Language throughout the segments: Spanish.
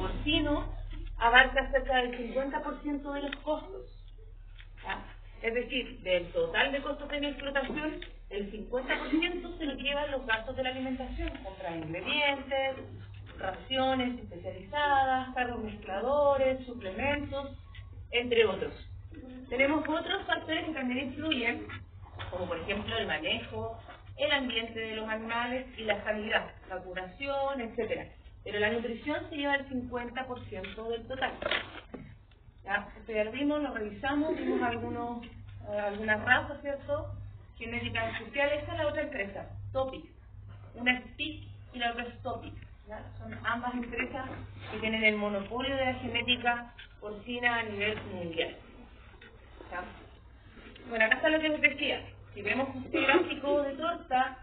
porcino abarca cerca del 50% de los costos. ¿Ya? Es decir, del total de costos de mi explotación, el 50% se lo llevan los gastos de la alimentación, compra de ingredientes, raciones especializadas, cargos mezcladores, suplementos, entre otros. Tenemos otros factores que también influyen, como por ejemplo el manejo, el ambiente de los animales y la sanidad, la curación, etc. Pero la nutrición se lleva el 50% del total. ¿Ya? Esto ya lo vimos, lo revisamos, vimos algunas razas, ¿cierto? Genéticas especiales. Esta es la otra empresa, Topic. Una es PIC y la otra es Topic. ¿Ya? Son ambas empresas que tienen el monopolio de la genética porcina a nivel mundial. ¿Ya? Bueno, acá está lo que les decía. Si vemos este gráfico de torta,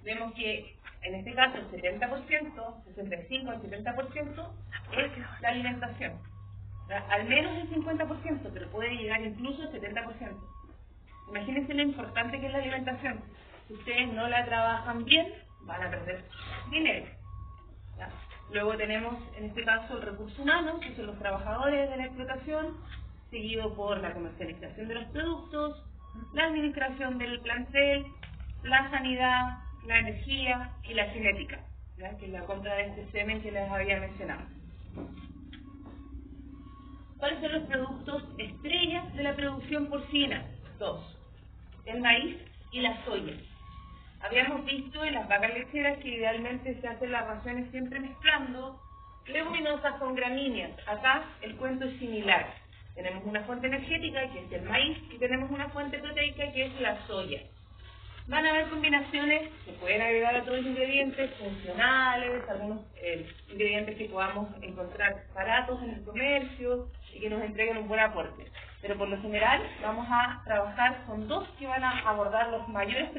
vemos que en este caso el 70%, 65 al 70% es la alimentación. ¿Ya? Al menos el 50%, pero puede llegar incluso al 70%. Imagínense lo importante que es la alimentación. Si ustedes no la trabajan bien, van a perder dinero. ¿Ya? Luego tenemos, en este caso, el recurso humano, que son los trabajadores de la explotación, seguido por la comercialización de los productos, la administración del plantel, la sanidad, la energía y la genética, ¿ya? Que es la compra de este semen que les había mencionado. ¿Cuáles son los productos estrellas de la producción porcina? Dos: el maíz y la soya. Habíamos visto en las vacas lecheras que idealmente se hacen las raciones siempre mezclando leguminosas con gramíneas. Acá el cuento es similar. Tenemos una fuente energética que es el maíz y tenemos una fuente proteica que es la soya. Van a haber combinaciones, se pueden agregar otros ingredientes funcionales, algunos ingredientes que podamos encontrar baratos en el comercio y que nos entreguen un buen aporte. Pero por lo general vamos a trabajar con dos que van a abordar los mayores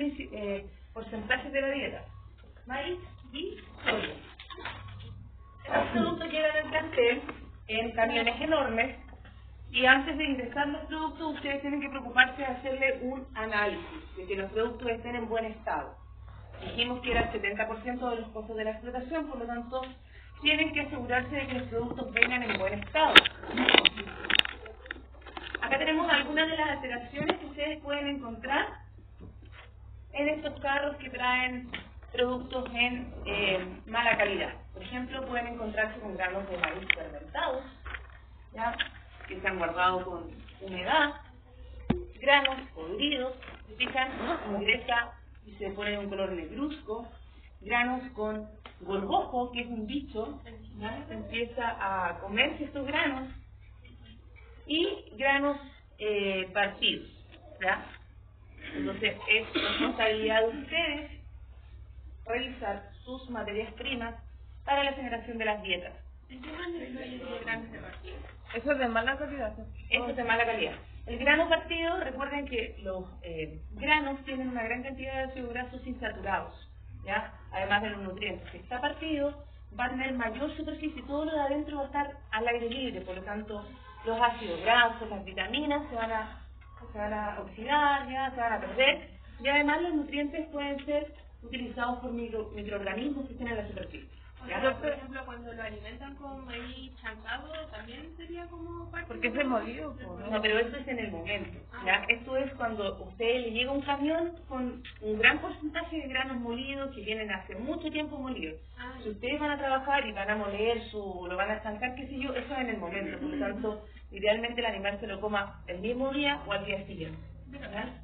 porcentajes de la dieta: maíz y soya. Estos productos llegan al plantel en camiones enormes y antes de ingresar los productos ustedes tienen que preocuparse de hacerle un análisis de que los productos estén en buen estado. Dijimos que era el 70% de los costos de la explotación, por lo tanto tienen que asegurarse de que los productos vengan en buen estado. Acá tenemos algunas de las alteraciones que ustedes pueden encontrar en estos carros que traen productos en mala calidad. Por ejemplo, pueden encontrarse con granos de maíz fermentados, ¿ya? Que se han guardado con humedad, granos podridos, fijan, ingresa y se pone de un color negruzco, granos con gorgojo, que es un bicho, ¿ya? Se empieza a comerse estos granos, y granos partidos, ¿ya? Entonces es responsabilidad de ustedes revisar sus materias primas para la generación de las dietas. ¿En qué manera hay granos de partido? Eso es de mala calidad. Esto es de mala calidad. El grano partido, recuerden que los granos tienen una gran cantidad de ácidos grasos insaturados, ¿ya? Además de los nutrientes. Si está partido, va a tener mayor superficie, todo lo de adentro va a estar al aire libre, por lo tanto los ácidos grasos, las vitaminas se van a oxidar, ¿ya? Se van a perder, y además los nutrientes pueden ser utilizados por microorganismos que estén en la superficie. ¿Ya? Por ejemplo, cuando lo alimentan con maíz chancado, también sería como parte. Porque es demolido. No, pero esto es en el momento, ¿ya? Esto es cuando a usted le llega un camión con un gran porcentaje de granos molidos que vienen hace mucho tiempo molidos. Si ustedes van a trabajar y van a moler, lo van a estancar, qué sé yo, eso es en el momento. Por lo tanto, idealmente el animal se lo coma el mismo día o al día siguiente, ¿ya?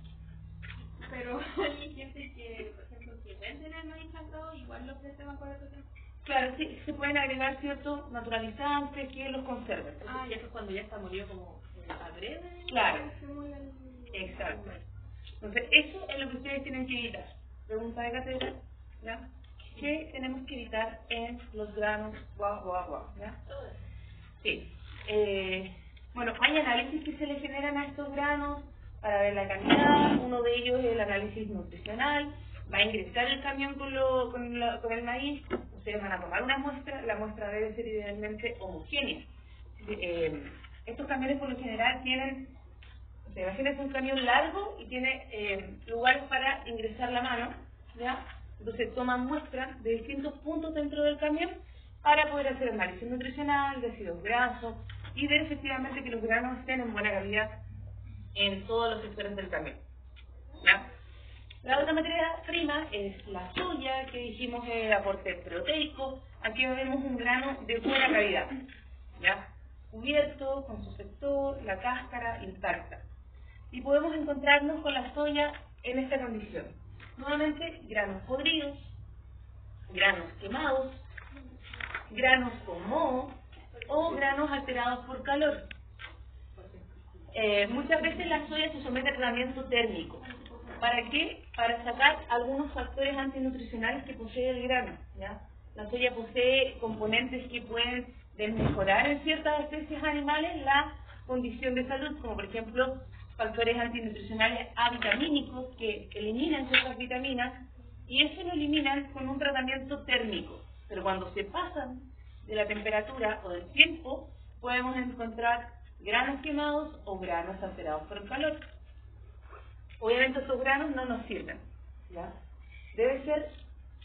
Pero hay gente que, por ejemplo, que venden el maíz chancado, igual lo ofrecen con el proceso. Claro, sí, se pueden agregar ciertos naturalizantes que los conserven. Y eso es cuando ya está molido como adrede. Claro, exacto. Entonces, eso es lo que ustedes tienen que evitar. Pregunta de cátedra, ¿ya? ¿Qué tenemos que evitar en los granos? ¿Ya? Sí. Bueno, hay análisis que se le generan a estos granos para ver la calidad. Uno de ellos es el análisis nutricional. Va a ingresar el camión con el maíz. Ustedes van a tomar una muestra, la muestra debe ser idealmente homogénea. Estos camiones por lo general tienen, imagínense un camión largo y tiene lugares para ingresar la mano, ¿ya? Entonces toman muestras de distintos puntos dentro del camión para poder hacer análisis nutricional de ácidos grasos y ver efectivamente que los granos estén en buena calidad en todos los sectores del camión. ¿Ya? La otra materia prima es la soya, que dijimos aporte proteico. Aquí vemos un grano de buena calidad, ¿ya? Cubierto, con su sector, la cáscara intacta. Y podemos encontrarnos con la soya en esta condición. Nuevamente, granos podridos, granos quemados, granos con moho o granos alterados por calor. Muchas veces la soya se somete a tratamiento térmico. ¿Para qué? Para sacar algunos factores antinutricionales que posee el grano, ¿ya? La soya posee componentes que pueden desmejorar en ciertas especies animales la condición de salud, como por ejemplo factores antinutricionales avitamínicos que eliminan ciertas vitaminas, y eso lo eliminan con un tratamiento térmico. Pero cuando se pasan de la temperatura o del tiempo, podemos encontrar granos quemados o granos alterados por el calor. Obviamente estos granos no nos sirven, ¿ya? Debe ser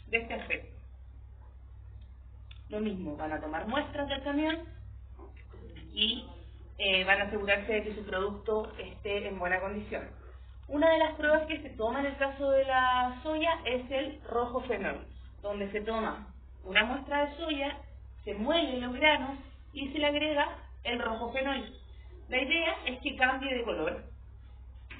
de este aspecto. Lo mismo, van a tomar muestras del camión y van a asegurarse de que su producto esté en buena condición. Una de las pruebas que se toma en el caso de la soya es el rojo fenol, donde se toma una muestra de soya, se muelen los granos y se le agrega el rojo fenol. La idea es que cambie de color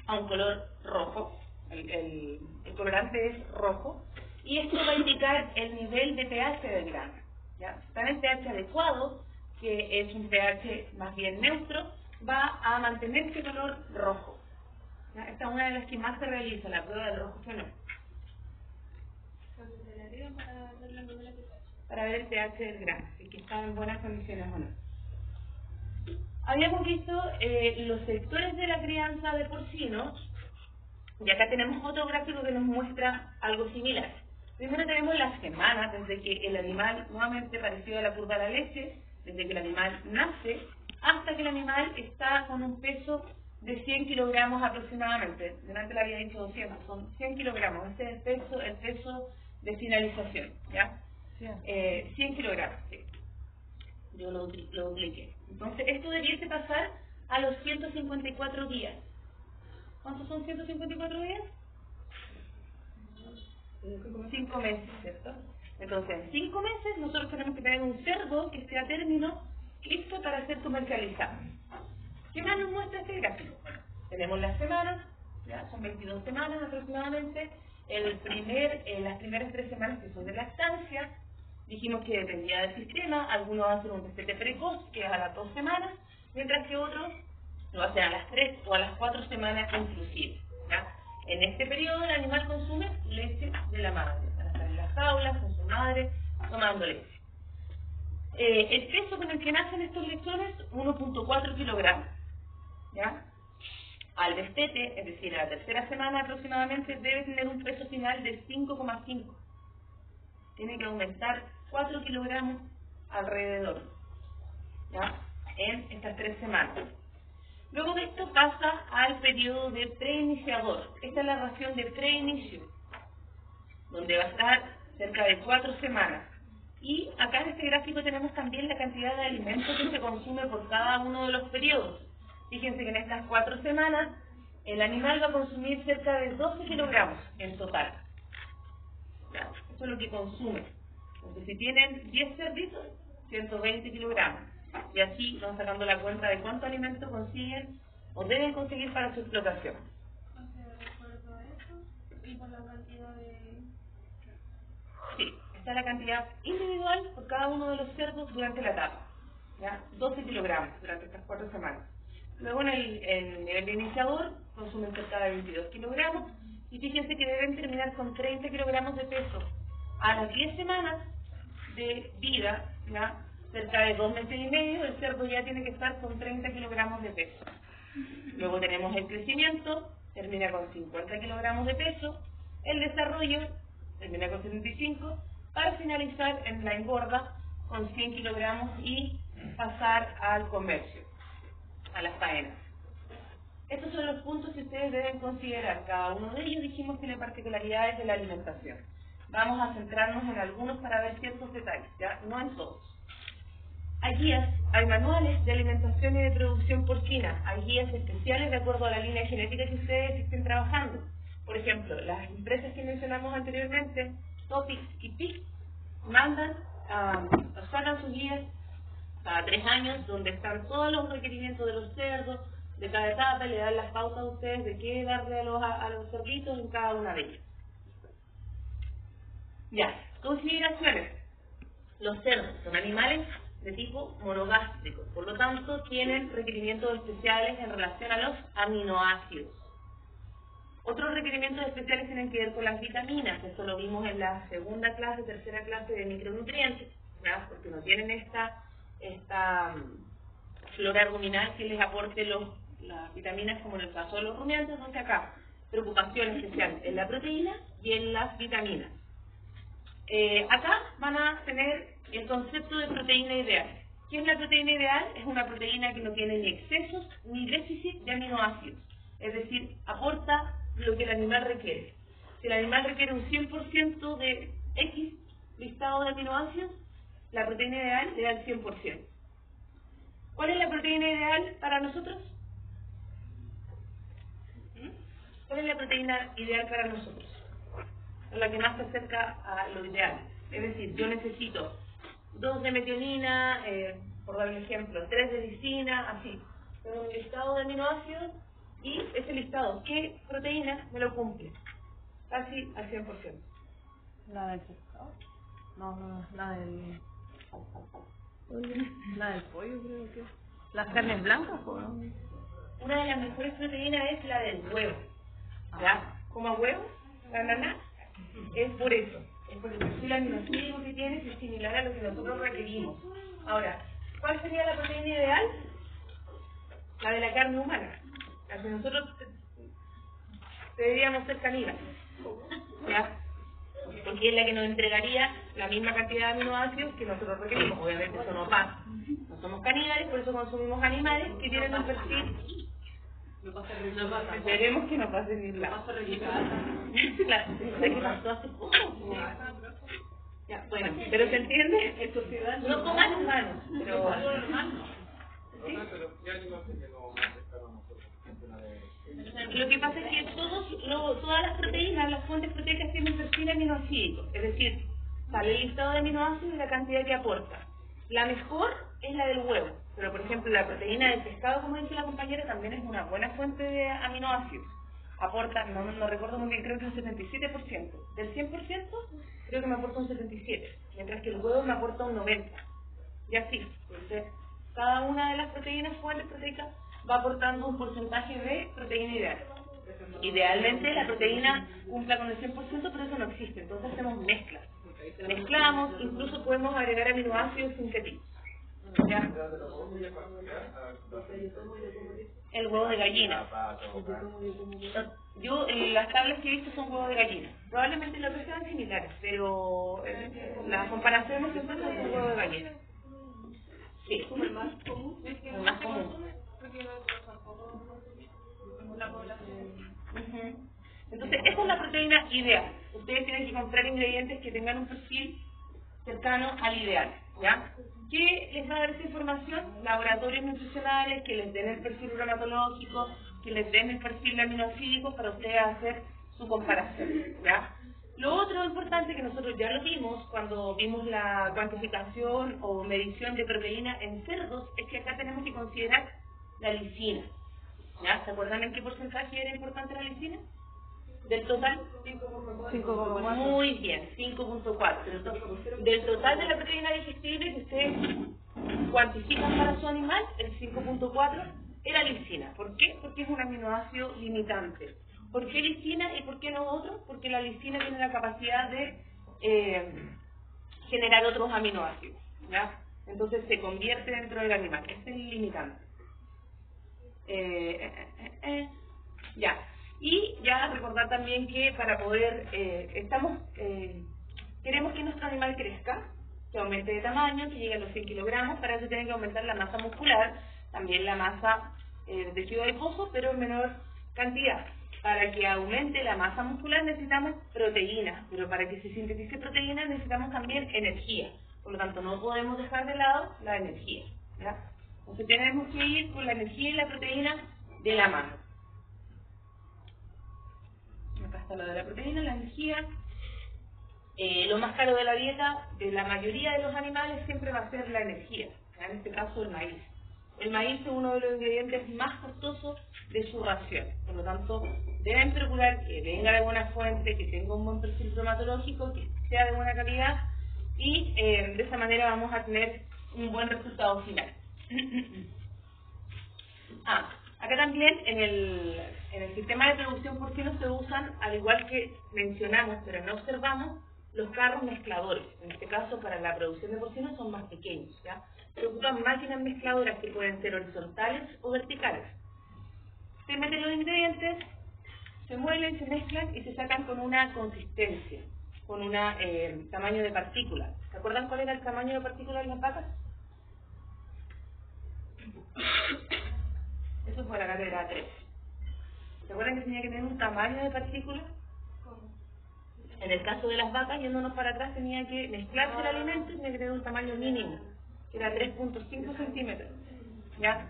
a un color rojo, el colorante es rojo, y esto va a indicar el nivel de pH del grano, ¿ya? Si está en el pH adecuado, que es un pH más bien neutro, va a mantener ese color rojo, ¿ya? Esta es una de las que más se realiza, la prueba del rojo fenol. Para ver el pH del grano, si está en buenas condiciones o no. Habíamos visto los sectores de la crianza de porcinos, y acá tenemos otro gráfico que nos muestra algo similar. Primero tenemos las semanas, desde que el animal, nuevamente parecido a la curva de la leche, desde que el animal nace hasta que el animal está con un peso de 100 kilogramos aproximadamente. Delante le había dicho 200, son 100 kilogramos, ese es el peso de finalización, ¿ya? 100 kilogramos, sí. Yo lo dupliqué. Entonces, esto debiese pasar a los 154 días. ¿Cuántos son 154 días? 5 meses, ¿cierto? Entonces, en 5 meses nosotros tenemos que tener un cerdo que esté a término listo para ser comercializado. ¿Qué más nos muestra este gráfico? Bueno, tenemos las semanas, ¿ya? Son 22 semanas aproximadamente. Las primeras 3 semanas que son de lactancia, dijimos que dependía del sistema, algunos hacen un destete precoz, que es a las 2 semanas, mientras que otros lo hacen a las 3 o a las 4 semanas inclusive, ¿ya? En este periodo el animal consume leche de la madre, van a estar en las jaulas con su madre tomando leche. El peso con el que nacen estos lechones, 1.4 kilogramos, ¿ya? Al destete, es decir, a la tercera semana aproximadamente, debe tener un peso final de 5,5. Tiene que aumentar 4 kilogramos alrededor, ¿ya? En estas 3 semanas. Luego de esto pasa al periodo de preiniciador. Esta es la ración de preinicio, donde va a estar cerca de 4 semanas. Y acá en este gráfico tenemos también la cantidad de alimentos que se consume por cada uno de los periodos. Fíjense que en estas 4 semanas el animal va a consumir cerca de 12 kilogramos en total. ¿Ya? Eso es lo que consume. Entonces, si tienen 10 cerditos, 120 kilogramos. Y así van sacando la cuenta de cuánto alimento consiguen o deben conseguir para su explotación. Sí, esta es la cantidad individual por cada uno de los cerdos durante la etapa, ¿ya? 12 kilogramos durante estas 4 semanas. Luego en el nivel de iniciador consumen cerca de 22 kilogramos y fíjense que deben terminar con 30 kilogramos de peso. A las 10 semanas de vida, ¿ya? Cerca de 2 meses y medio, el cerdo ya tiene que estar con 30 kilogramos de peso. Luego tenemos el crecimiento, termina con 50 kilogramos de peso, el desarrollo termina con 75, para finalizar en la engorda con 100 kilogramos y pasar al comercio, a las faenas. Estos son los puntos que ustedes deben considerar. Cada uno de ellos dijimos que tiene particularidades de la alimentación. vamos a centrarnos en algunos para ver ciertos detalles, ¿ya? No en todos. Hay guías, hay manuales de alimentación y de producción porcina, hay guías especiales de acuerdo a la línea genética que ustedes estén trabajando. Por ejemplo, las empresas que mencionamos anteriormente, Topics y PIC, sacan sus guías cada 3 años, donde están todos los requerimientos de los cerdos, de cada etapa, le dan las pautas a ustedes de qué darle a los cerditos en cada una de ellas. Ya, consideraciones. Los cerdos son animales de tipo monogástrico, por lo tanto tienen requerimientos especiales en relación a los aminoácidos. Otros requerimientos especiales tienen que ver con las vitaminas, eso lo vimos en la segunda clase, tercera clase de micronutrientes, ¿verdad? Porque no tienen esta flora ruminal que les aporte las vitaminas, como en el caso de los rumiantes. Entonces acá, preocupación especial en la proteína y en las vitaminas. Acá van a tener el concepto de proteína ideal. ¿Qué es la proteína ideal? Es una proteína que no tiene ni excesos ni déficit de aminoácidos. Es decir, aporta lo que el animal requiere. Si el animal requiere un 100% de X listado de aminoácidos, la proteína ideal le da el 100%. ¿Cuál es la proteína ideal para nosotros? ¿Cuál es la proteína ideal para nosotros? La que más se acerca a lo ideal. Es decir, yo necesito 2 de metionina, por dar un ejemplo, 3 de lisina, así. Tengo un listado de aminoácidos y ese listado, ¿qué proteína me lo cumple? Casi al 100%. ¿La del pescado? No, la del... La del pollo, creo que... ¿Las carnes blancas o no? Una de las mejores proteínas es la del huevo. ¿Ya? Como huevo, la nana, es por eso. Es porque el perfil aminoácido que tienes es similar a lo que nosotros requerimos. Ahora, ¿cuál sería la proteína ideal? La de la carne humana. La que nosotros deberíamos ser caníbales. ¿Ya? Porque es la que nos entregaría la misma cantidad de aminoácidos que nosotros requerimos. Obviamente eso no pasa. No somos caníbales, por eso consumimos animales que tienen un perfil. Esperemos que no pase ni la. Claro, ¿qué pasó hace poco? Ya, bueno, pero ¿se entiende? No coman humanos, pero... ¿Sí? Lo que pasa es que todas las proteínas, las fuentes proteicas tienen perfil aminoácido, es decir, sale el listado de aminoácidos y la cantidad que aporta. La mejor es la del huevo, pero por ejemplo la proteína del pescado, como dice la compañera, también es una buena fuente de aminoácidos. Aporta, no recuerdo muy bien, creo que un 77%. Del 100% creo que me aporta un 77%, mientras que el huevo me aporta un 90%. Y así, entonces, cada una de las proteínas, fuentes proteicas, va aportando un porcentaje de proteína ideal. Idealmente la proteína cumpla con el 100%, pero eso no existe, entonces hacemos mezclas. Mezclamos, incluso podemos agregar aminoácidos sintéticos. ¿Ya? El huevo de gallina. Yo, las tablas que he visto son huevos de gallina. Probablemente los dos sean similares, pero las comparaciones que son con huevo de gallina. Sí, el más común. El más común. Entonces, esa es la proteína ideal. Ustedes tienen que comprar ingredientes que tengan un perfil cercano al ideal, ¿ya? ¿Qué les va a dar esa información? Laboratorios nutricionales que les den el perfil bromatológico, que les den el perfil aminoácido para ustedes hacer su comparación, ¿ya? Lo otro importante que nosotros ya lo vimos cuando vimos la cuantificación o medición de proteína en cerdos es que acá tenemos que considerar la lisina, ¿ya? ¿Se acuerdan en qué porcentaje era importante la lisina? ¿Del total? 5,4. Muy bien, 5,4. Del total de la proteína digestible que ustedes cuantifican para su animal, el 5,4 era lisina. ¿Por qué? Porque es un aminoácido limitante. ¿Por qué lisina y por qué no otro? Porque la lisina tiene la capacidad de generar otros aminoácidos, ¿ya? Entonces se convierte dentro del animal. Este es el limitante. Ya. Y ya recordar también que para poder, queremos que nuestro animal crezca, que aumente de tamaño, que llegue a los 100 kilogramos, para eso tienen que aumentar la masa muscular, también la masa de tejido adiposo, pero en menor cantidad. para que aumente la masa muscular necesitamos proteína, pero para que se sintetice proteína necesitamos también energía. Por lo tanto, no podemos dejar de lado la energía, ¿ya? Entonces tenemos que ir con la energía y la proteína de la mano. Acá está lo de la proteína, la energía. Lo más caro de la dieta de la mayoría de los animales siempre va a ser la energía, ¿ya? En este caso el maíz. El maíz es uno de los ingredientes más costosos de su ración. Por lo tanto, deben procurar que venga de buena fuente, que tenga un buen perfil bromatológico, que sea de buena calidad y de esa manera vamos a tener un buen resultado final. Acá también en el sistema de producción porcino se usan, al igual que mencionamos, pero no observamos, los carros mezcladores. En este caso, para la producción de porcino son más pequeños, ¿ya? Se ocupan máquinas mezcladoras que pueden ser horizontales o verticales. Se meten los ingredientes, se muelen, se mezclan y se sacan con una consistencia, con un tamaño de partícula. ¿Se acuerdan cuál era el tamaño de partícula de las vacas? Eso fue la cátedra 3. ¿Se acuerdan que tenía que tener un tamaño de partícula? En el caso de las vacas, yéndonos para atrás, tenía que mezclarse el alimento y tenía que tener un tamaño mínimo, que era 3.5 centímetros. ¿Ya?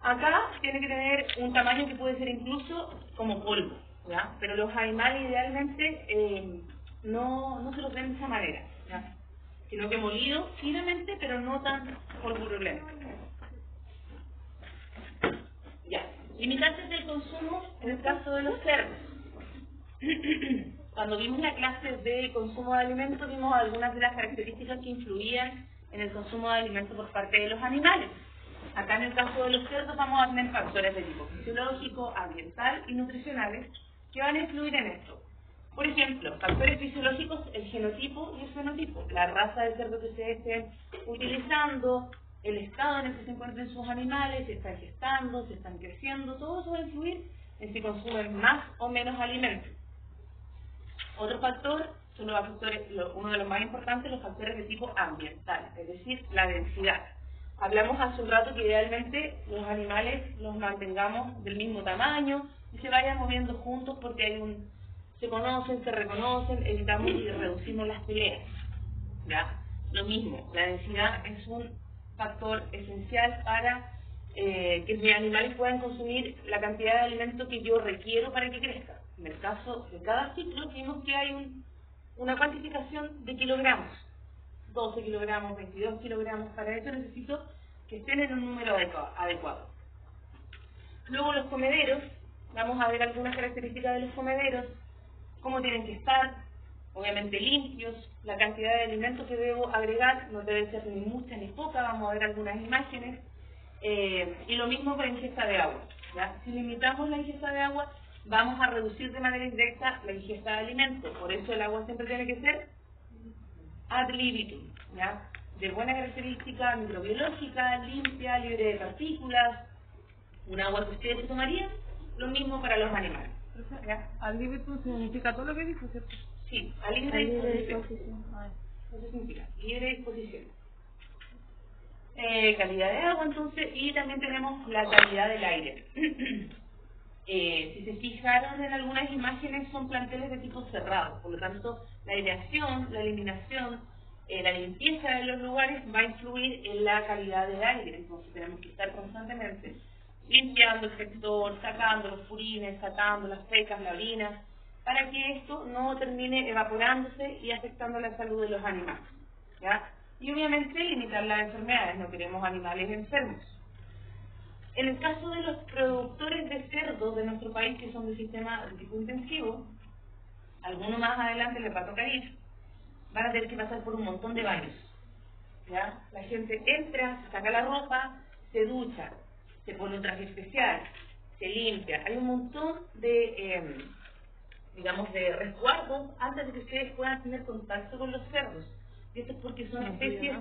Acá tiene que tener un tamaño que puede ser incluso como polvo, ¿ya? Pero los animales idealmente no se los ven de esa manera, ¿ya? Sino que molido finamente, pero no tan polvorulento. Ya. Limitantes del consumo en el caso de los cerdos. Cuando vimos la clase de consumo de alimentos, vimos algunas de las características que influían en el consumo de alimentos por parte de los animales. Acá en el caso de los cerdos vamos a tener factores de tipo fisiológico, ambiental y nutricionales que van a influir en esto. Por ejemplo, factores fisiológicos, el genotipo y el fenotipo, la raza de cerdo que ustedes estén utilizando, el estado en el que se encuentran sus animales, si están gestando, si están creciendo, todo eso va a influir en si consumen más o menos alimentos. Otro factor son los factores, uno de los más importantes, los factores de tipo ambiental, es decir, la densidad. Hablamos hace un rato que idealmente los animales los mantengamos del mismo tamaño y se vayan moviendo juntos porque se conocen, se reconocen, evitamos y reducimos las peleas, ¿ya? Lo mismo, la densidad es un factor esencial para que mis animales puedan consumir la cantidad de alimento que yo requiero para que crezca. En el caso de cada ciclo vimos que hay una cuantificación de kilogramos, 12 kilogramos, 22 kilogramos, para eso necesito que estén en un número adecuado. Luego los comederos, vamos a ver algunas características de los comederos, cómo tienen que estar, obviamente limpios, la cantidad de alimentos que debo agregar, no debe ser ni mucha ni poca, vamos a ver algunas imágenes, y lo mismo con la ingesta de agua, ¿ya? Si limitamos la ingesta de agua, vamos a reducir de manera indirecta la ingesta de alimentos, por eso el agua siempre tiene que ser ad libitum, ¿ya? De buena característica microbiológica, limpia, libre de partículas, un agua que ustedes se tomarían, lo mismo para los animales, ¿ya? Ad libitum significa todo lo que dijo, ¿cierto? Sí, a libre disposición. Eso significa libre disposición. Calidad de agua, entonces, y también tenemos la calidad del aire. Si se fijaron en algunas imágenes, son planteles de tipo cerrado, por lo tanto, la aireación, la eliminación, la limpieza de los lugares va a influir en la calidad del aire, entonces tenemos que estar constantemente limpiando el sector, sacando los purines, sacando las fecas, la orina, para que esto no termine evaporándose y afectando la salud de los animales, ¿ya? Y obviamente limitar las enfermedades, no queremos animales enfermos. En el caso de los productores de cerdos de nuestro país, que son de sistema de tipo intensivo, algunos más adelante les va a tocar ir, van a tener que pasar por un montón de baños, ¿ya? La gente entra, se saca la ropa, se ducha, se pone un traje especial, se limpia. Hay un montón de, digamos, de resguardos antes de que ustedes puedan tener contacto con los cerdos. Y esto es porque son especies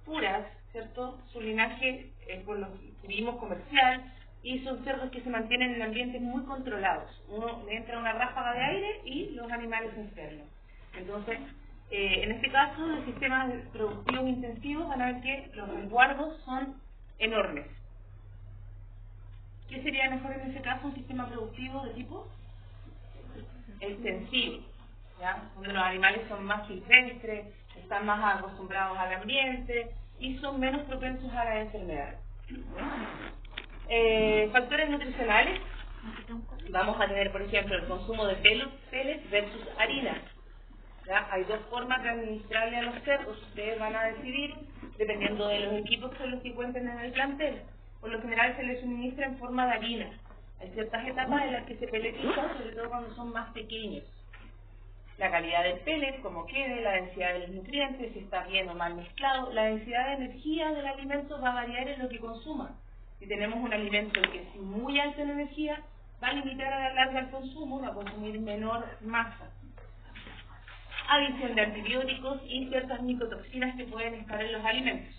puras, ¿cierto? Su linaje es por lo que vimos comercial y son cerdos que se mantienen en ambientes muy controlados. Uno le entra una ráfaga de aire y los animales se enferman. Entonces, en este caso, los sistemas productivos intensivos van a ver que los resguardos son enormes. ¿Qué sería mejor en ese caso? Un sistema productivo de tipo extensivo, ¿ya? Donde los animales son más silvestres, están más acostumbrados al ambiente y son menos propensos a las enfermedades. Factores nutricionales. Vamos a tener, por ejemplo, el consumo de pellets versus harina. ¿Ya? Hay dos formas de administrarle a los cerdos. Ustedes van a decidir dependiendo de los equipos con los que cuenten en el plantel. Por lo general se les suministra en forma de harina. Hay ciertas etapas en las que se pelletizan, sobre todo cuando son más pequeños. La calidad del pellet, como quede, la densidad de los nutrientes, si está bien o mal mezclado, la densidad de energía del alimento va a variar en lo que consuma. Si tenemos un alimento que es muy alto en energía, va a limitar a la larga el consumo, va a consumir menor masa. Adición de antibióticos y ciertas micotoxinas que pueden estar en los alimentos.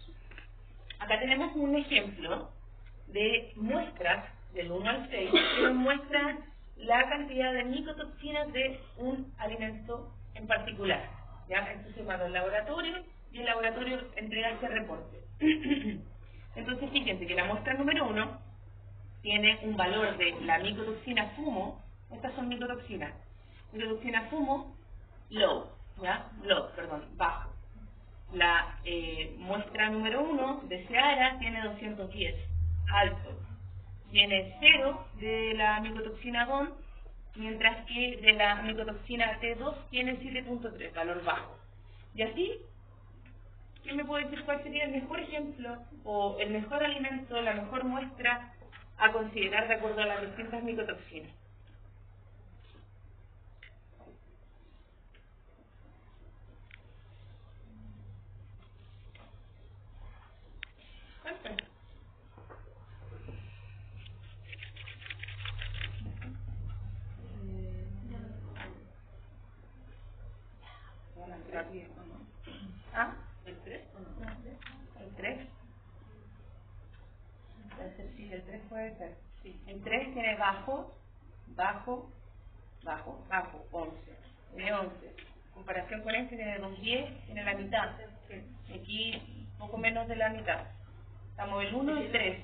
Acá tenemos un ejemplo de muestras del 1 al 6 que nos muestran la cantidad de micotoxinas de un alimento en particular. ¿Ya? Esto se manda al laboratorio y el laboratorio entrega este reporte. Entonces fíjense que la muestra número 1 tiene un valor de la micotoxina fumo. Estas son micotoxinas. Micotoxina fumo low, ¿ya? Bajo. La muestra número 1 de Seara tiene 210, alto. Tiene 0 de la micotoxina GON, mientras que de la micotoxina T2 tiene 7.3, valor bajo. Y así, ¿quién me puede decir cuál sería el mejor ejemplo o el mejor alimento, la mejor muestra a considerar de acuerdo a las distintas micotoxinas? ¿Ah? ¿El 3 o no? ¿El 3? Sí, el 3 puede ser. Sí. El 3 tiene bajo, 11. Tiene 11. En comparación con este tiene 210, tiene la mitad. Aquí poco menos de la mitad. Estamos el 1 y el 3.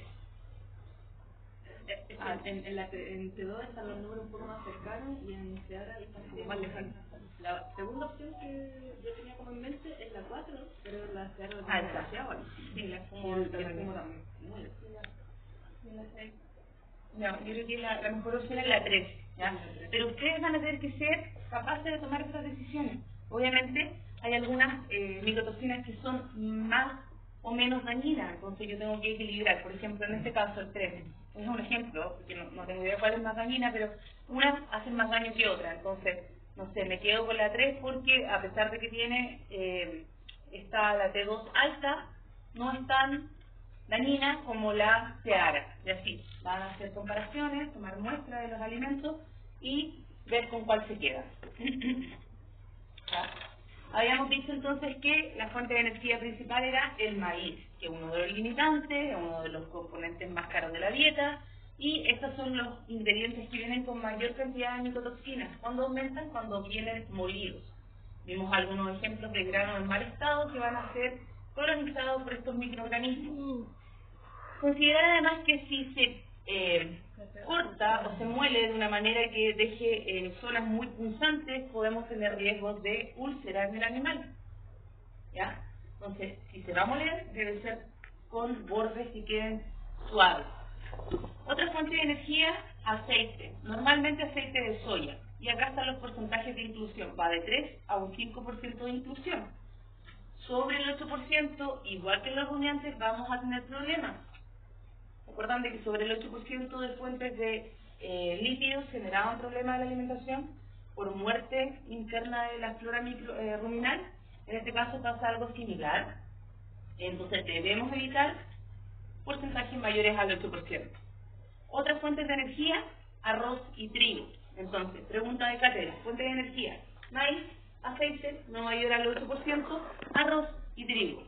En T2 están los números un poco más cercanos y en Seara están un poco más lejanos. La segunda opción que yo tenía como en mente es la 4, pero la Seara es demasiado alta. Sí, la fumo también. No, yo creo que la mejor opción es la 3, ¿ya? Pero ustedes van a tener que ser capaces de tomar estas decisiones. Obviamente hay algunas micotoxinas que son más o menos dañinas, entonces yo tengo que equilibrar. Por ejemplo, en este caso el 3 es un ejemplo, porque no tengo idea cuál es más dañina, pero unas hacen más daño que otras. Entonces, no sé, me quedo con la 3 porque a pesar de que tiene está la T2 alta, no es tan dañina como la Seara. Y así, van a hacer comparaciones, tomar muestras de los alimentos y ver con cuál se queda. Habíamos dicho entonces que la fuente de energía principal era el maíz, que es uno de los limitantes, es uno de los componentes más caros de la dieta, y estos son los ingredientes que vienen con mayor cantidad de micotoxinas. ¿Cuándo aumentan? Cuando vienen molidos. Vimos algunos ejemplos de granos en mal estado que van a ser colonizados por estos microorganismos. Considerar además que si se corta o se muele de una manera que deje zonas muy punzantes, podemos tener riesgos de úlceras en el animal. ¿Ya? Entonces, si se va a moler, debe ser con bordes que queden suaves. Otra fuente de energía, aceite. Normalmente aceite de soya. Y acá están los porcentajes de inclusión. Va de 3 a un 5% de inclusión. Sobre el 8%, igual que los rumiantes, vamos a tener problemas. Recuerdan de que sobre el 8% de fuentes de lípidos generaban problemas de la alimentación por muerte interna de la flora ruminal. En este caso pasa algo similar. Entonces debemos evitar porcentajes mayores al 8%. Otras fuentes de energía, arroz y trigo. Entonces, pregunta de carrera, fuentes de energía, maíz, aceite, no mayor al 8%, arroz y trigo.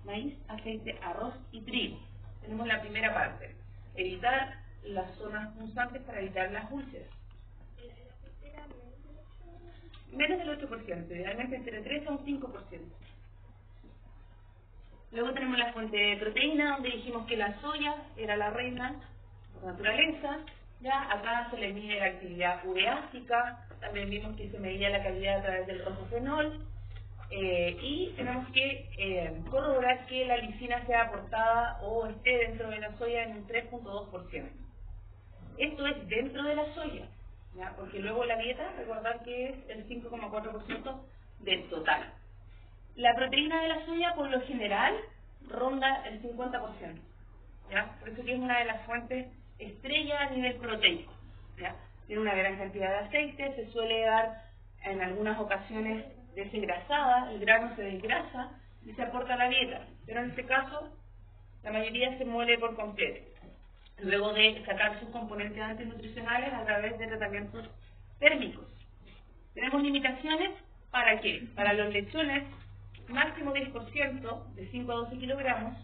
Maíz, aceite, arroz y trigo. Tenemos la primera parte. Evitar las zonas punzantes para evitar las úlceras. menos del 8%, idealmente entre 3 a un 5%. Luego tenemos la fuente de proteína, donde dijimos que la soya era la reina por naturaleza. Ya acá se le mide la actividad ureásica, también vimos que se medía la calidad a través del rosofenol, y tenemos que corroborar que la lisina sea aportada o esté dentro de la soya en un 3.2%. Esto es dentro de la soya, ¿ya? Porque luego la dieta, recordar que es el 5,4% del total. La proteína de la soya, por lo general, ronda el 50%, ¿ya? Por eso que es una de las fuentes estrella a nivel proteico, ¿ya? Tiene una gran cantidad de aceite, se suele dar en algunas ocasiones desengrasada, el grano se desgrasa y se aporta a la dieta, pero en este caso la mayoría se muele por completo, luego de sacar sus componentes antinutricionales a través de tratamientos térmicos. Tenemos limitaciones, ¿para qué? Para los lechones, máximo 10% de 5 a 12 kilogramos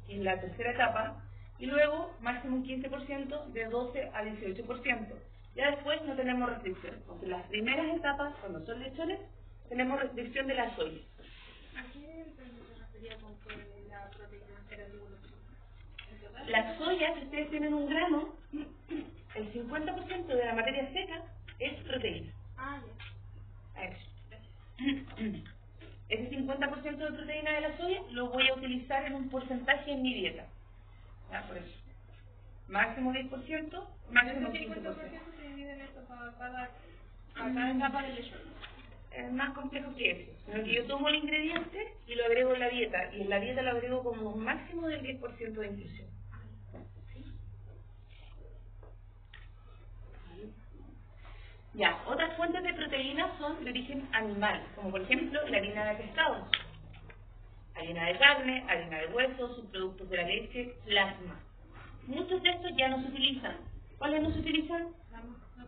en la tercera etapa, y luego máximo un 15% de 12 a 18%. Ya después no tenemos restricción. Entonces, las primeras etapas, cuando son lechones, tenemos restricción de la soya. ¿A qué se refería con que la proteína era divulgación? La soya, si ustedes tienen un grano, el 50% de la materia seca es proteína. Ah, ya. Eso. Ese 50% de proteína de la soya lo voy a utilizar en un porcentaje en mi dieta. ¿Ya? Por eso. Máximo 10%, máximo 15%. ¿Cuánto por ciento se divide en esto para cada etapa del lechón? Es más complejo que eso. Sino que yo tomo el ingrediente y lo agrego en la dieta. Y en la dieta lo agrego como un máximo del 10% de inclusión. Ya, otras fuentes de proteínas son de origen animal, como por ejemplo la harina de pescado, harina de carne, harina de hueso, subproductos de la leche, plasma. Muchos de estos ya no se utilizan. ¿Cuáles no se utilizan?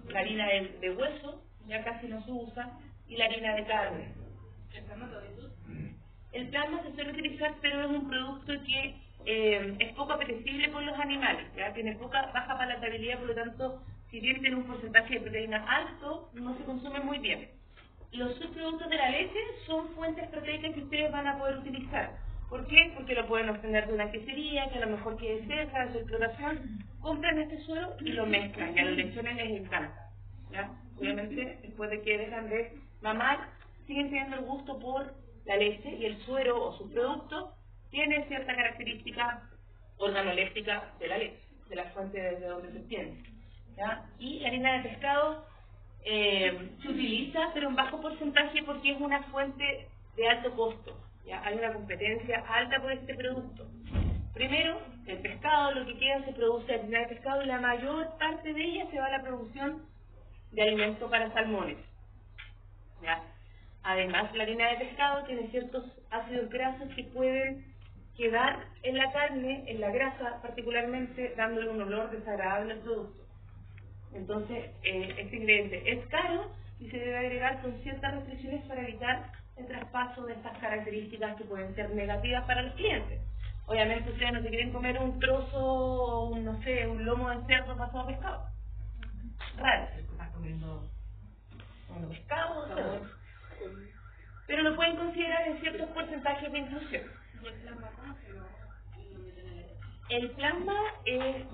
La harina de hueso, ya casi no se usa, y la harina de carne. El plasma se suele utilizar, pero es un producto que es poco apetecible por los animales, ya tiene baja palatabilidad, por lo tanto, si bien tiene un porcentaje de proteína alto, no se consume muy bien. Los subproductos de la leche son fuentes proteicas que ustedes van a poder utilizar. ¿Por qué? Porque lo pueden obtener de una quesería, que a lo mejor quiere cerca de su explotación, compran este suero y lo mezclan, y a los lechones les encanta, ¿ya? Obviamente, después de que dejan de mamar, siguen teniendo el gusto por la leche, y el suero o subproducto tiene cierta característica organoléptica de la leche, de la fuente desde donde se obtiene, ¿ya? Y la harina de pescado se utiliza, pero en bajo porcentaje, porque es una fuente de alto costo, ¿ya? Hay una competencia alta por este producto. Primero, el pescado, lo que queda, se produce harina de pescado, y la mayor parte de ella se va a la producción de alimentos para salmones, ¿ya? Además, la harina de pescado tiene ciertos ácidos grasos que pueden quedar en la carne, en la grasa particularmente, dándole un olor desagradable al producto. Entonces, este ingrediente es caro y se debe agregar con ciertas restricciones para evitar el traspaso de estas características que pueden ser negativas para los clientes. Obviamente, ustedes no se quieren comer un trozo, no sé, un lomo de cerdo pasado a pescado. Raro. Estás comiendo pescado o cerdo. Pero lo pueden considerar en ciertos porcentajes de inclusión. El plasma es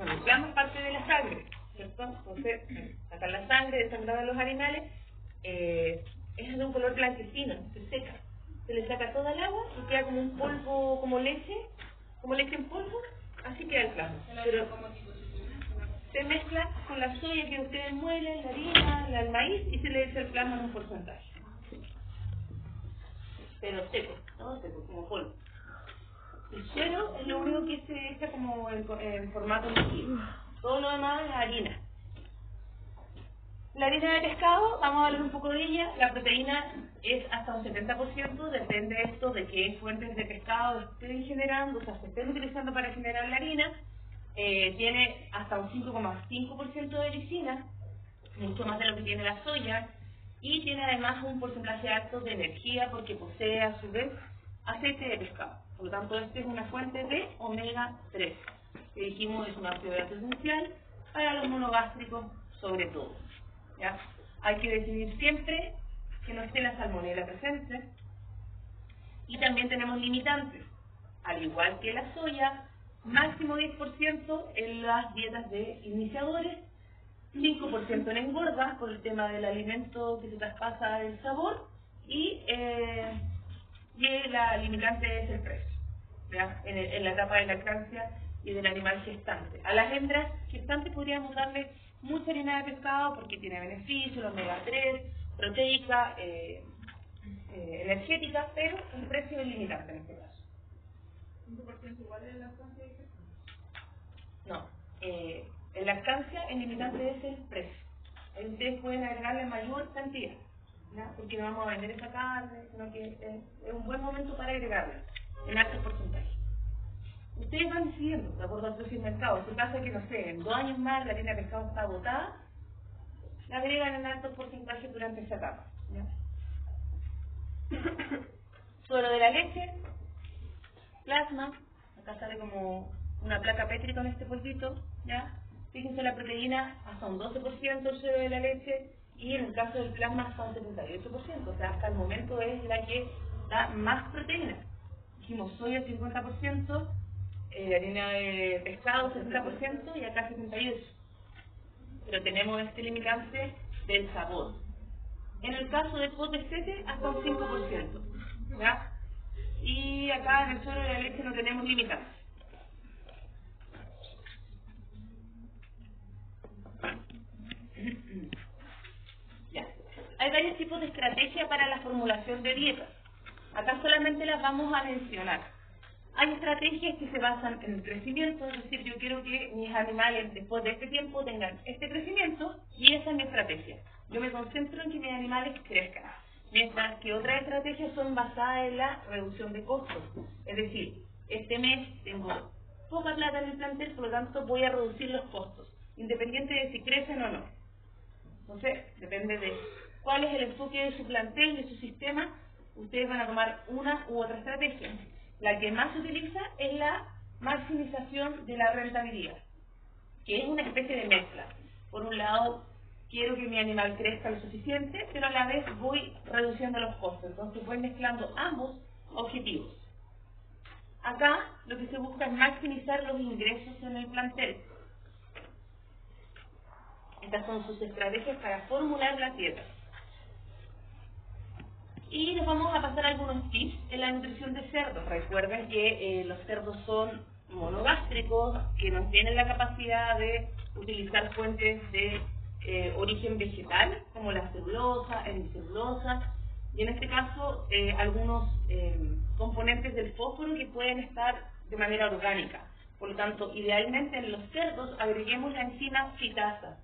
parte de la sangre, ¿cierto? Entonces, sacar la sangre, desangrar a los animales, es de un color blanquecino, se seca. Se le saca toda el agua y queda como un polvo, como leche en polvo, así queda el plasma. Pero se mezcla con la soya que ustedes muelen, la harina, el maíz, y se le echa el plasma en un porcentaje. Pero seco, ¿no? Seco, como polvo. El suero es lo único que se echa como en formato líquido. Todo lo demás es harina. La harina de pescado, vamos a hablar un poco de ella. La proteína es hasta un 70%, depende de esto, de qué fuentes de pescado estén generando, o sea, se estén utilizando para generar la harina. Tiene hasta un 5,5% de lisina, mucho más de lo que tiene la soya, y tiene además un porcentaje alto de energía porque posee a su vez aceite de pescado. Por lo tanto, esta es una fuente de omega 3, que dijimos es un ácido graso esencial para los monogástricos sobre todo, ¿ya? Hay que decidir siempre que no esté la salmonela presente. Y también tenemos limitantes, al igual que la soya, máximo 10% en las dietas de iniciadores, 5% en engorda por el tema del alimento que se traspasa el sabor y la limitante es el precio, ¿ya? En la etapa de lactancia y del animal gestante. A las hembras gestantes podríamos darle mucha harina de pescado porque tiene beneficios, omega 3, proteica, energética, pero el precio es limitante en este caso. ¿5% igual es la lactancia? No, en lactancia el limitante es el precio. Ahí ustedes pueden agregarle mayor cantidad, ¿no? Porque no vamos a vender esa carne, sino que es un buen momento para agregarla en altos porcentajes. Ustedes van decidiendo, de acuerdo al precio del mercado. Si pasa que, no sé, en 2 años más la harina de pescado está agotada, la agregan en altos porcentajes durante esa etapa, ¿ya? Suero de la leche, plasma, acá sale como una placa Petri con este polvito, ¿ya? Fíjense la proteína hasta un 12% el suero de la leche y en el caso del plasma hasta un 78%, o sea, hasta el momento es la que da más proteína. Dijimos soya 50%, harina de pescado 60% y acá 78%. Pero tenemos este limitante del sabor. En el caso del pot de sete, hasta un 5%, ¿ya? Y acá en el suero de la leche no tenemos limitantes. Ya. Hay varios tipos de estrategias para la formulación de dietas. Acá solamente las vamos a mencionar. Hay estrategias que se basan en el crecimiento, es decir, yo quiero que mis animales después de este tiempo tengan este crecimiento y esa es mi estrategia. Yo me concentro en que mis animales crezcan. Mientras que otras estrategias son basadas en la reducción de costos. Es decir, este mes tengo poca plata en el plantel, por lo tanto voy a reducir los costos, independiente de si crecen o no. Entonces, depende de cuál es el enfoque de su plantel, de su sistema, ustedes van a tomar una u otra estrategia. La que más se utiliza es la maximización de la rentabilidad, que es una especie de mezcla. Por un lado, quiero que mi animal crezca lo suficiente, pero a la vez voy reduciendo los costos. Entonces voy mezclando ambos objetivos. Acá lo que se busca es maximizar los ingresos en el plantel. Estas son sus estrategias para formular las dietas. Y les vamos a pasar algunos tips en la nutrición de cerdos. Recuerden que los cerdos son monogástricos, que no tienen la capacidad de utilizar fuentes de origen vegetal, como la celulosa, hemicelulosa, y en este caso algunos componentes del fósforo que pueden estar de manera orgánica. Por lo tanto, idealmente en los cerdos agreguemos la enzima fitasa.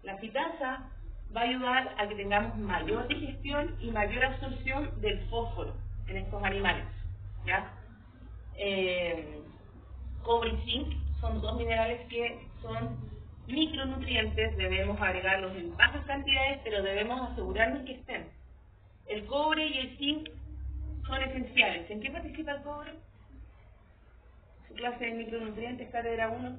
La fitasa va a ayudar a que tengamos mayor digestión y mayor absorción del fósforo en estos animales, ¿ya? Cobre y zinc son dos minerales que son micronutrientes, debemos agregarlos en bajas cantidades, pero debemos asegurarnos que estén. El cobre y el zinc son esenciales. ¿En qué participa el cobre? Su clase de micronutrientes, cátedra 1.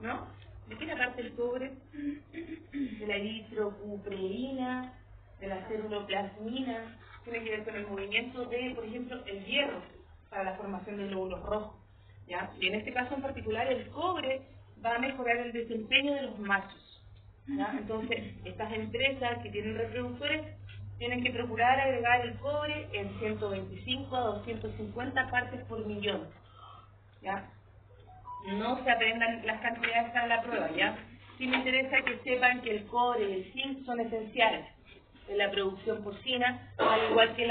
¿No? ¿De qué es la parte del cobre? De la eritrocupreína, de la ceruloplasmina, tiene que ver con el movimiento de, por ejemplo, el hierro para la formación de glóbulos rojos, ¿ya? Y en este caso en particular el cobre va a mejorar el desempeño de los machos, ¿ya? Entonces, estas empresas que tienen reproductores tienen que procurar agregar el cobre en 125 a 250 partes por millón, ¿ya? No se aprendan las cantidades para la prueba, ¿ya? Sí me interesa que sepan que el cobre y el zinc son esenciales en la producción porcina, al igual que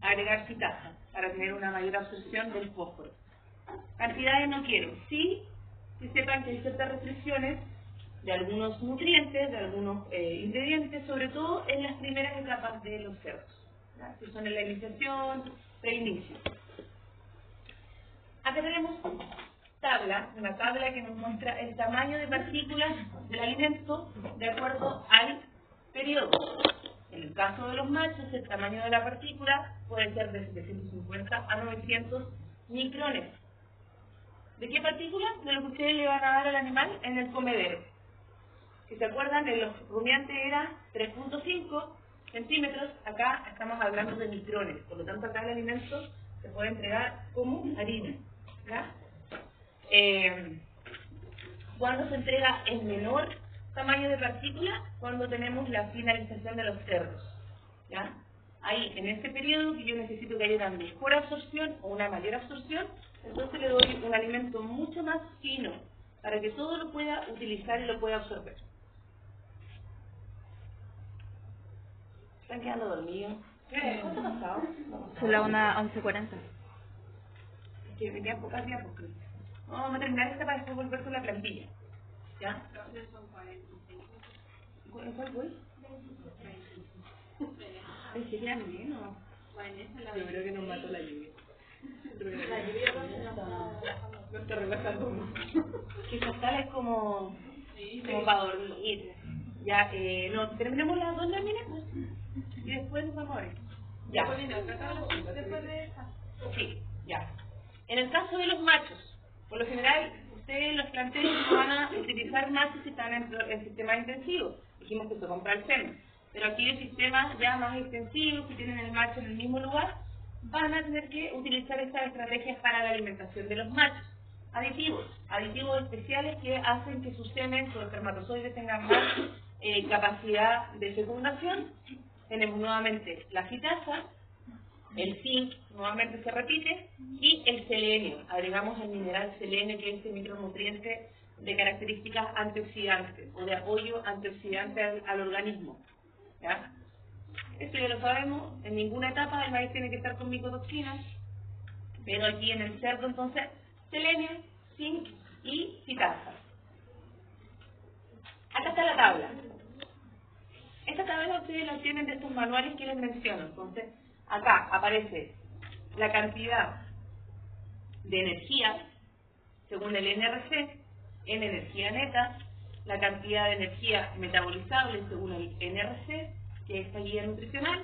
agregar fitasa para tener una mayor absorción del fósforo. Cantidades no quiero, sí que sepan que hay ciertas restricciones de algunos nutrientes, de algunos ingredientes, sobre todo en las primeras etapas de los cerdos, ¿ya? Que son en la iniciación, preinicio. Acá tenemos una tabla que nos muestra el tamaño de partículas del alimento de acuerdo al periodo. En el caso de los machos, el tamaño de la partícula puede ser de 750 a 900 micrones. ¿De qué partícula? De lo que ustedes le van a dar al animal en el comedero. Si se acuerdan, en los rumiantes era 3.5 centímetros, acá estamos hablando de micrones, por lo tanto acá el alimento se puede entregar como harina, ¿ya? Cuando se entrega en menor tamaño de partícula, cuando tenemos la finalización de los cerdos, ¿ya? Ahí, en este periodo que yo necesito que haya una mejor absorción o una mayor absorción, entonces le doy un alimento mucho más fino para que todo lo pueda utilizar y lo pueda absorber. ¿Están quedando dormidos? ¿Cuánto ha pasado? Son las 11:40. Es que me quedan pocas días porque vamos a terminar esta para después volver con la plantilla. ¿Ya? ¿En cuál voy? Es que quedan menos. Yo creo que nos mató la lluvia. La lluvia no está relajando mucho. Que esa sala es como para dormir. Ya, no, terminemos las 2 láminas y después nos vamos a ver. Ya. Después de esa. Sí, ya. En el caso de los machos, por lo general, ustedes los planteles no van a utilizar machos si están en sistemas intensivos. Dijimos que se compra el semen. Pero aquí en sistemas ya más extensivos, que tienen el macho en el mismo lugar, van a tener que utilizar estas estrategias para la alimentación de los machos. Aditivos especiales que hacen que sus semen, sus espermatozoides tengan más capacidad de fecundación. Tenemos nuevamente la fitasa, el zinc nuevamente se repite, y el selenio. Agregamos el mineral selenio, que es este micronutriente de características antioxidantes o de apoyo antioxidante al organismo. ¿Ya? Esto ya lo sabemos, en ninguna etapa el maíz tiene que estar con micotoxinas, pero aquí en el cerdo entonces selenio, zinc y fitasa. Acá está la tabla. Esta tabla ustedes la tienen de estos manuales que les menciono. Entonces, acá aparece la cantidad de energía según el NRC en energía neta, la cantidad de energía metabolizable según el NRC, que es esta guía nutricional,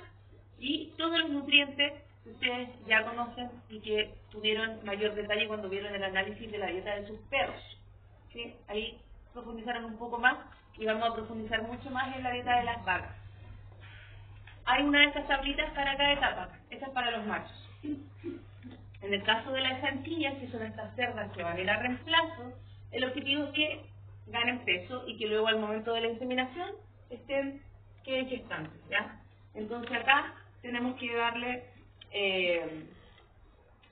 y todos los nutrientes que ustedes ya conocen y que tuvieron mayor detalle cuando vieron el análisis de la dieta de sus perros. ¿Sí? Ahí profundizaron un poco más y vamos a profundizar mucho más en la dieta de las vacas. Hay una de estas tablitas para cada etapa, esta es para los machos. En el caso de las chantillas, que son estas cerdas que van a ir a reemplazo, el objetivo es que ganen peso y que luego al momento de la inseminación queden gestantes, ¿ya? Entonces acá tenemos que darle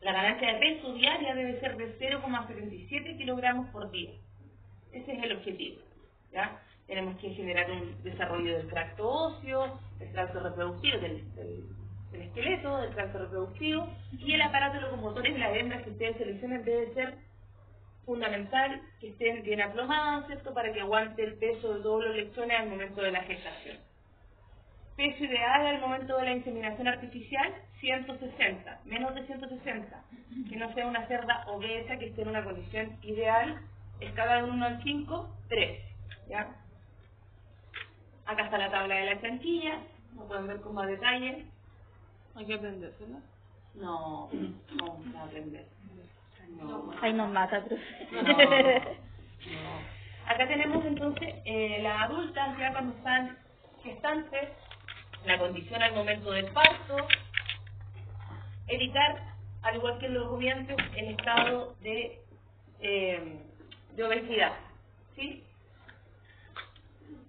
la ganancia de peso diaria debe ser de 0,77 kilogramos por día. Ese es el objetivo, ¿ya? Tenemos que generar un desarrollo del tracto óseo, del tracto reproductivo, del esqueleto, del tracto reproductivo, y el aparato locomotor en las hembras que ustedes seleccionen debe ser fundamental, que estén bien aplomadas, ¿cierto?, para que aguante el peso de todos los lechones al momento de la gestación. Peso ideal al momento de la inseminación artificial, 160, menos de 160, que no sea una cerda obesa, que esté en una condición ideal, escala de 1 al 5, 3, ¿ya? Acá está la tabla de la chanchilla, lo pueden ver con más detalle. ¿Hay que aprendérsela? No va a aprender. No. Ahí nos mata, pero... No. Acá tenemos entonces las adultas ya cuando están gestantes, la condición al momento del parto, evitar, al igual que en los rumiantes, el estado de obesidad, ¿sí?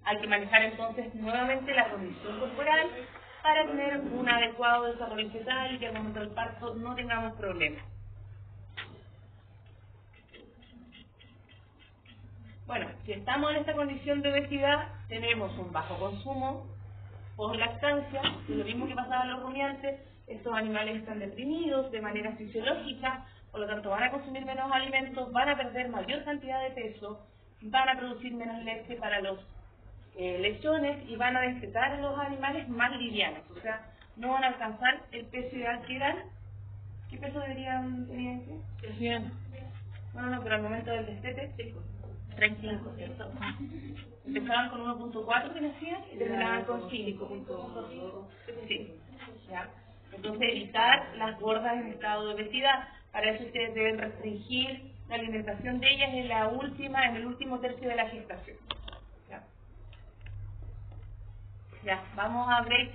Hay que manejar entonces nuevamente la condición corporal para tener un adecuado desarrollo fetal y que al momento del parto no tengamos problemas. Bueno, si estamos en esta condición de obesidad, tenemos un bajo consumo por lactancia, que es lo mismo que pasaba en los rumiantes. Estos animales están deprimidos de manera fisiológica, por lo tanto van a consumir menos alimentos, van a perder mayor cantidad de peso, van a producir menos leche para los lechones y van a destetar a los animales más livianos, o sea, no van a alcanzar el peso ideal que dan. ¿Qué peso deberían tener? 100. No, pero al momento del destete, 35, ¿cierto? Empezaban con 1.4 que nacían y terminaban con 5. Sí, ¿ya? Entonces evitar las gordas en estado de obesidad. Para eso ustedes deben restringir la alimentación de ellas en el último tercio de la gestación, ¿ya? Ya, vamos a break.